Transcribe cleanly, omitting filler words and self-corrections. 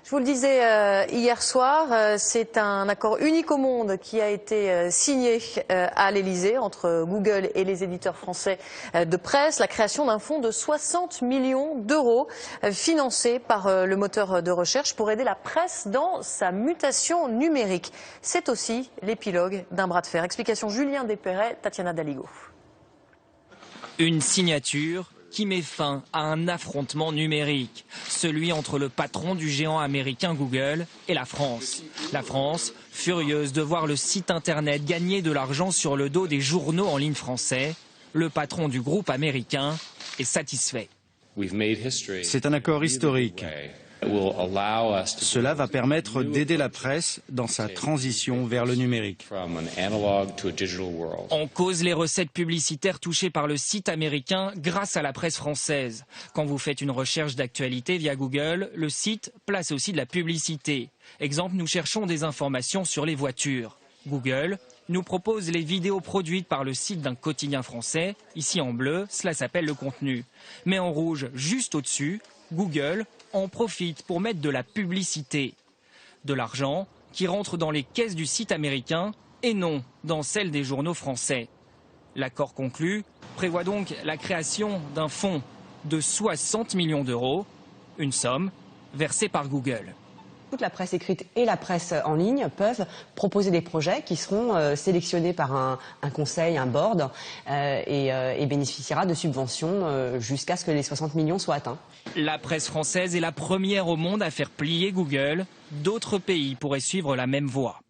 Je vous le disais hier soir, c'est un accord unique au monde qui a été signé à l'Elysée entre Google et les éditeurs français de presse. La création d'un fonds de 60 millions d'euros financé par le moteur de recherche pour aider la presse dans sa mutation numérique. C'est aussi l'épilogue d'un bras de fer. Explication Julien Despéret, Tatiana Daligo. Une signature qui met fin à un affrontement numérique, celui entre le patron du géant américain Google et la France. La France, furieuse de voir le site internet gagner de l'argent sur le dos des journaux en ligne français, le patron du groupe américain est satisfait. C'est un accord historique. Cela va permettre d'aider la presse dans sa transition vers le numérique. En cause les recettes publicitaires touchées par le site américain grâce à la presse française. Quand vous faites une recherche d'actualité via Google, le site place aussi de la publicité. Exemple, nous cherchons des informations sur les voitures. Google nous propose les vidéos produites par le site d'un quotidien français. Ici en bleu, cela s'appelle le contenu. Mais en rouge, juste au-dessus, Google en profite pour mettre de la publicité. De l'argent qui rentre dans les caisses du site américain et non dans celles des journaux français. L'accord conclu prévoit donc la création d'un fonds de 60 millions d'euros, une somme versée par Google. Toute la presse écrite et la presse en ligne peuvent proposer des projets qui seront sélectionnés par un conseil, un board, et bénéficiera de subventions jusqu'à ce que les 60 millions soient atteints. La presse française est la première au monde à faire plier Google. D'autres pays pourraient suivre la même voie.